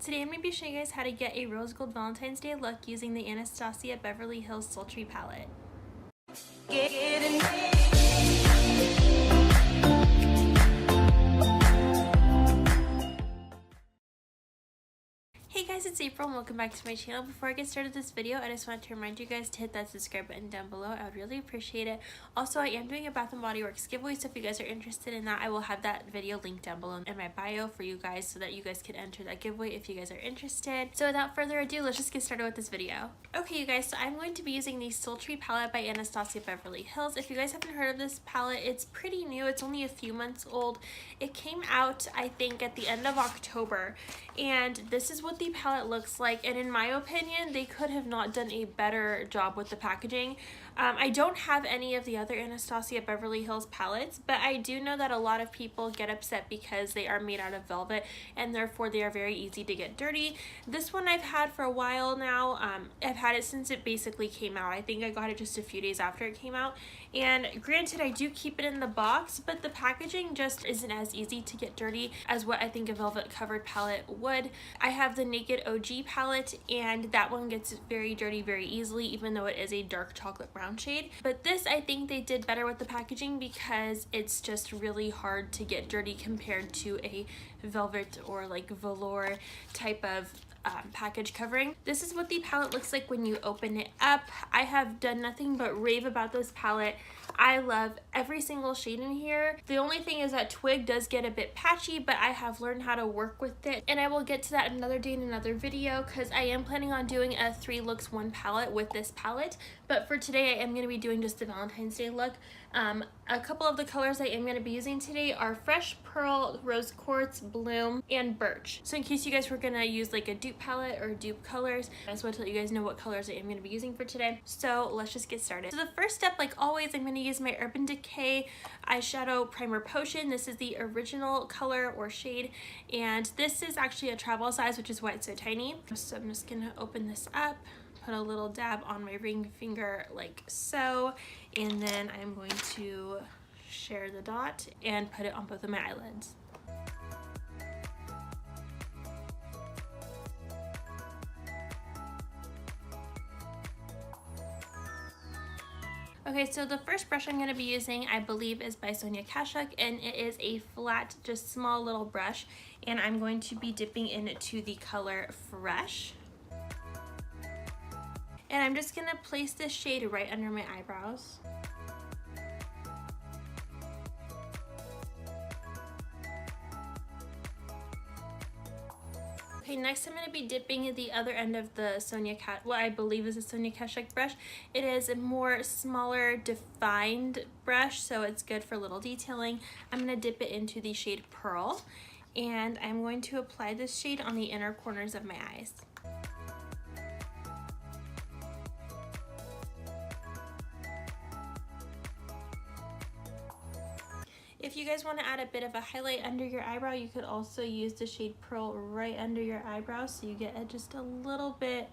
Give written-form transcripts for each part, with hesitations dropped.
Today I'm going to be showing you guys how to get a rose gold Valentine's Day look using the Anastasia Beverly Hills Sultry palette. Hey guys, it's April and welcome back to my channel. Before I get started this video, I just want to remind you guys to hit that subscribe button down below. I would really appreciate it. Also, I am doing a Bath & Body Works giveaway, so if you guys are interested in that, I will have that video linked down below in my bio for you guys so that you guys can enter that giveaway if you guys are interested. So without further ado, let's just get started with this video. Okay, you guys, so I'm going to be using the Sultry palette by Anastasia Beverly Hills. If you guys haven't heard of this palette, it's pretty new. It's only a few months old. It came out, I think, at the end of October, and this is what the palette looks like, and in my opinion they could have not done a better job with the packaging. I don't have any of the other Anastasia Beverly Hills palettes, but I do know that a lot of people get upset because they are made out of velvet and therefore they are very easy to get dirty. This one I've had for a while now. I've had it since it basically came out. I think I got it just a few days after it came out, and granted I do keep it in the box, but the packaging just isn't as easy to get dirty as what I think a velvet covered palette would. I have the Naked OG palette, and that one gets very dirty very easily, even though it is a dark chocolate brown shade. But this, I think they did better with the packaging because it's just really hard to get dirty compared to a velvet or like velour type of package covering. This is what the palette looks like when you open it up. I have done nothing but rave about this palette. I love every single shade in here. The only thing is that Twig does get a bit patchy, but I have learned how to work with it, and I will get to that another day in another video because I am planning on doing a 3 looks 1 palette with this palette. But for today I am going to be doing just the Valentine's Day look. A couple of the colors I am going to be using today are Fresh Pearl, Rose Quartz, Bloom, and Birch. So in case you guys were going to use like a dupe palette or dupe colors, I just want to let you guys know what colors I am going to be using for today. So let's just get started. So the first step, like always, I'm going to use my Urban Decay eyeshadow primer potion. This is the original color or shade, and this is actually a travel size, which is why it's so tiny. So I'm just going to open this up, put a little dab on my ring finger like so, and then I'm going to share the dot and put it on both of my eyelids. Okay, so the first brush I'm going to be using, I believe, is by Sonia Kashuk, and it is a flat, just small little brush, and I'm going to be dipping into the color Fresh. And I'm just going to place this shade right under my eyebrows. Okay, next I'm going to be dipping at the other end of the what I believe is a Sonia Kashuk brush. It is a more smaller defined brush, so it's good for little detailing. I'm going to dip it into the shade Pearl, and I'm going to apply this shade on the inner corners of my eyes. If you guys want to add a bit of a highlight under your eyebrow, you could also use the shade Pearl right under your eyebrow, so you get just a little bit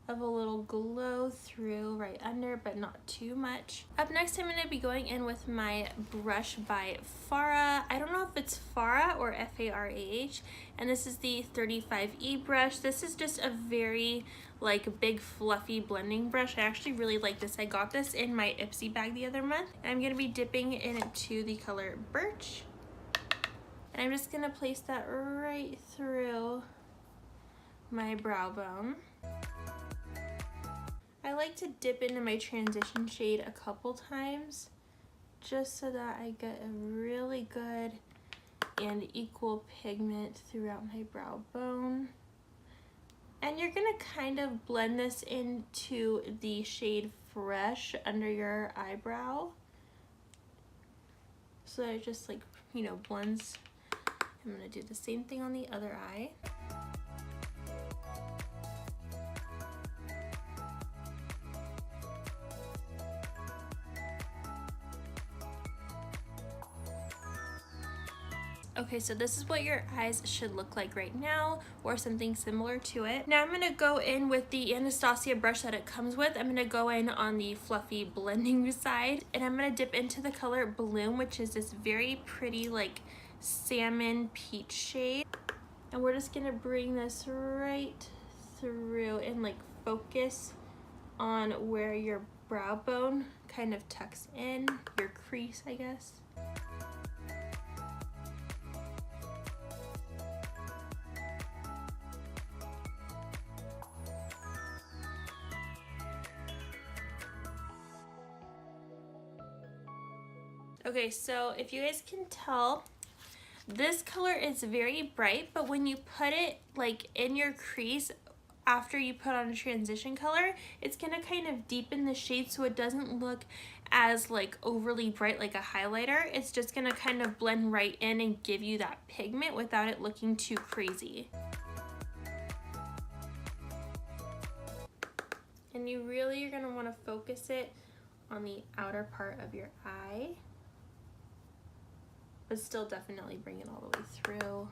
of a little glow through right under, but not too much. Up next, I'm going to be going in with my brush by Farah. I don't know if it's Farah or F-A-R-A-H, and this is the 35E brush. This is just a very like big fluffy blending brush. I actually really like this. I got this in my Ipsy bag the other month, and I'm going to be dipping into the color Birch, and I'm just going to place that right through my brow bone. I like to dip into my transition shade a couple times just so that I get a really good and equal pigment throughout my brow bone. And you're gonna kind of blend this into the shade Fresh under your eyebrow so that it just like, you know, blends. I'm gonna do the same thing on the other eye. Okay, so this is what your eyes should look like right now, or something similar to it. Now I'm going to go in with the Anastasia brush that it comes with. I'm going to go in on the fluffy blending side, and I'm going to dip into the color Bloom, which is this very pretty like salmon peach shade. And we're just gonna bring this right through and like focus on where your brow bone kind of tucks in, your crease, I guess. Okay, so if you guys can tell, this color is very bright, but when you put it like in your crease after you put on a transition color, it's gonna kind of deepen the shade so it doesn't look as like overly bright like a highlighter. It's just gonna kind of blend right in and give you that pigment without it looking too crazy. And you really are gonna wanna focus it on the outer part of your eye, but still definitely bring it all the way through.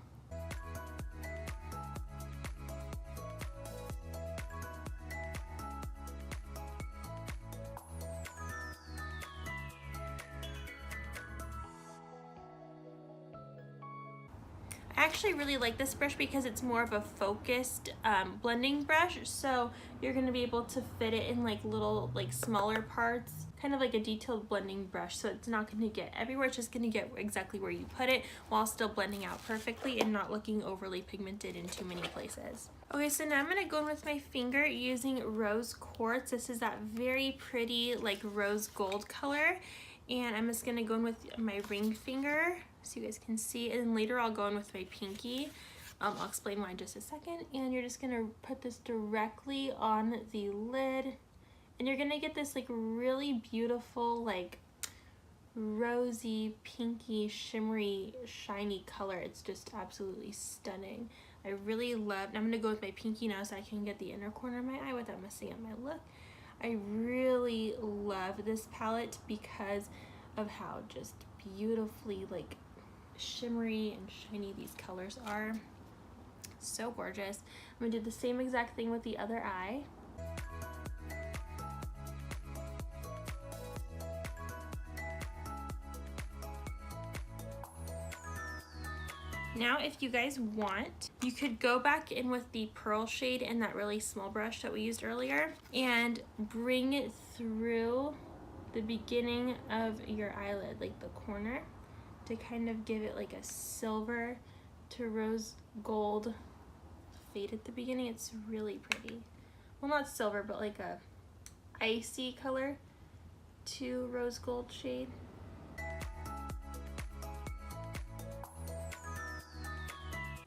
I actually really like this brush because it's more of a focused blending brush, so you're going to be able to fit it in like little like smaller parts, kind of like a detailed blending brush, so it's not going to get everywhere. It's just going to get exactly where you put it while still blending out perfectly and not looking overly pigmented in too many places. Okay, so now I'm going to go in with my finger using rose quartz. This is that very pretty like rose gold color, and I'm just going to go in with my ring finger so you guys can see, and then later I'll go in with my pinky. I'll explain why in just a second. And you're just gonna put this directly on the lid, and you're gonna get this like really beautiful like rosy, pinky, shimmery, shiny color. It's just absolutely stunning. I really love, I'm gonna go with my pinky now so I can get the inner corner of my eye without messing up my look. I really love this palette because of how just beautifully like shimmery and shiny these colors are. So gorgeous. I'm gonna do the same exact thing with the other eye. Now if you guys want, you could go back in with the pearl shade in that really small brush that we used earlier and bring it through the beginning of your eyelid, like the corner, to kind of give it like a silver to rose gold fade at the beginning. It's really pretty. Well, not silver, but like a icy color to rose gold shade.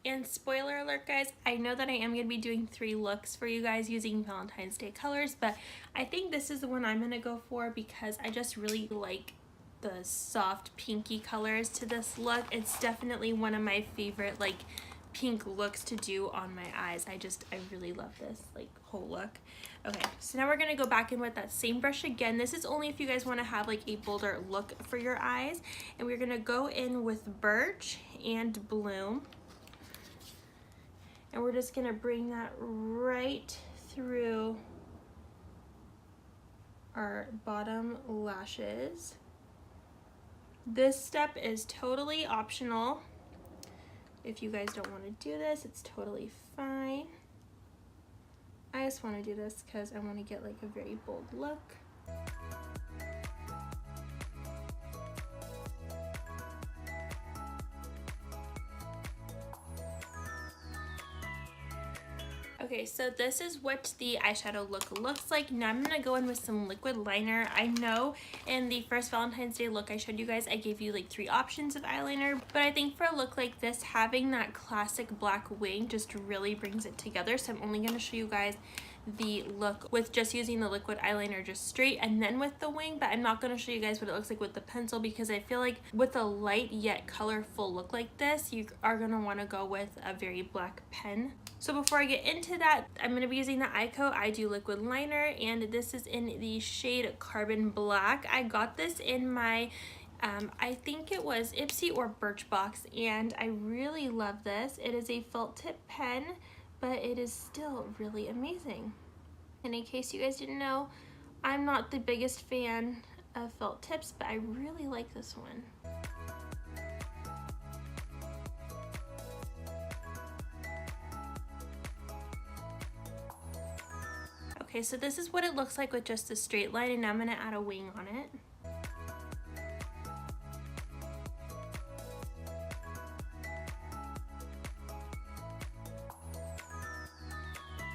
And spoiler alert guys, I know that I am going to be doing 3 looks for you guys using Valentine's Day colors, but I think this is the one I'm going to go for because I just really like the soft pinky colors to this look. It's definitely one of my favorite like pink looks to do on my eyes. I really love this like whole look. Okay, so now we're gonna go back in with that same brush again. This is only if you guys want to have like a bolder look for your eyes, and we're gonna go in with Birch and Bloom, and we're just gonna bring that right through our bottom lashes. This step is totally optional. If you guys don't want to do this, it's totally fine. I just want to do this because I want to get like a very bold look. Okay, so this is what the eyeshadow look looks like. Now I'm gonna go in with some liquid liner. I know in the first Valentine's Day look I showed you guys, I gave you like 3 options of eyeliner, but I think for a look like this, having that classic black wing just really brings it together. So I'm only gonna show you guys the look with just using the liquid eyeliner just straight and then with the wing, but I'm not going to show you guys what it looks like with the pencil because I feel like with a light yet colorful look like this, you are going to want to go with a very black pen. So before I get into that, I'm going to be using the Ico I Do Liquid Liner, and this is in the shade Carbon Black. I got this in my I think it was Ipsy or Birchbox, and I really love this. It is a felt tip pen, but it is still really amazing. And in case you guys didn't know, I'm not the biggest fan of felt tips, but I really like this one. Okay, so this is what it looks like with just a straight line, and now I'm going to add a wing on it.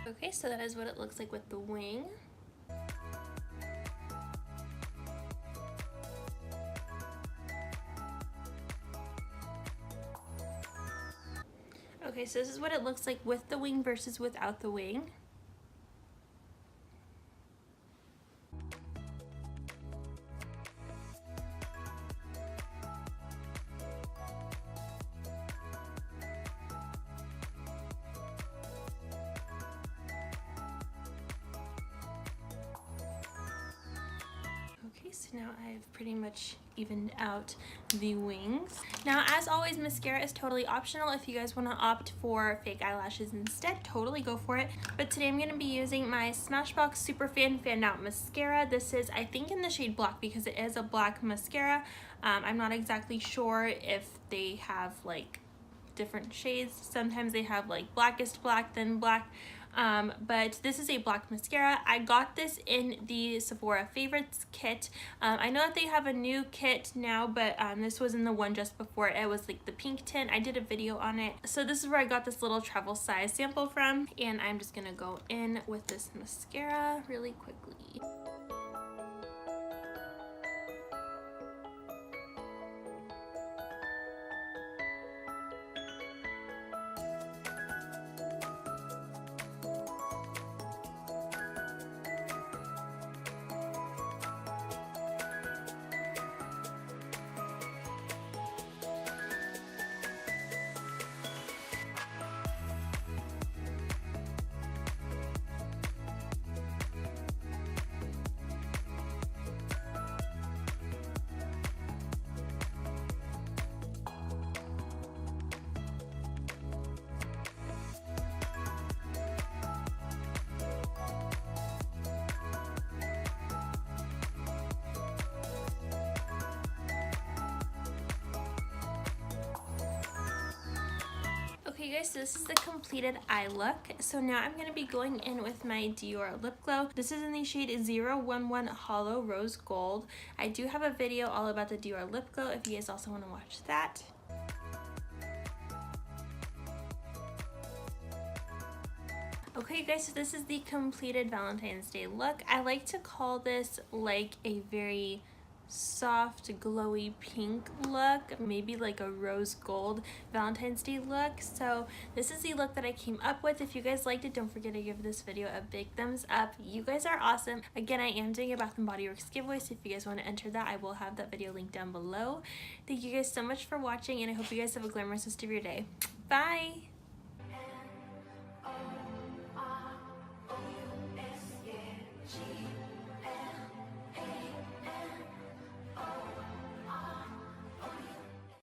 Okay, so that is what it looks like with the wing. Okay, so this is what it looks like with the wing versus without the wing. So now I've pretty much evened out the wings. Now, as always, mascara is totally optional. If you guys want to opt for fake eyelashes instead, totally go for it. But today I'm going to be using my Smashbox Superfan Fan Out Mascara. This is, I think, in the shade black because it is a black mascara. I'm not exactly sure if they have like different shades. Sometimes they have like blackest black, then black. But this is a black mascara. I got this in the Sephora Favorites kit. I know that they have a new kit now, but this was in the one just before. It was like the pink tint. I did a video on it. So this is where I got this little travel size sample from, and I'm just gonna go in with this mascara really quickly. Okay guys, so this is the completed eye look. So now I'm going to be going in with my Dior lip glow. This is in the shade 011 Hollow Rose Gold. I do have a video all about the Dior lip glow if you guys also want to watch that. Okay guys, so this is the completed Valentine's Day look. I like to call this like a very soft glowy pink look, maybe like a rose gold Valentine's Day look. So this is the look that I came up with. If you guys liked it, don't forget to give this video a big thumbs up. You guys are awesome. Again, I am doing a Bath & Body Works giveaway, so if you guys want to enter that, I will have that video linked down below. Thank you guys so much for watching, and I hope you guys have a glamorous rest of your day. Bye!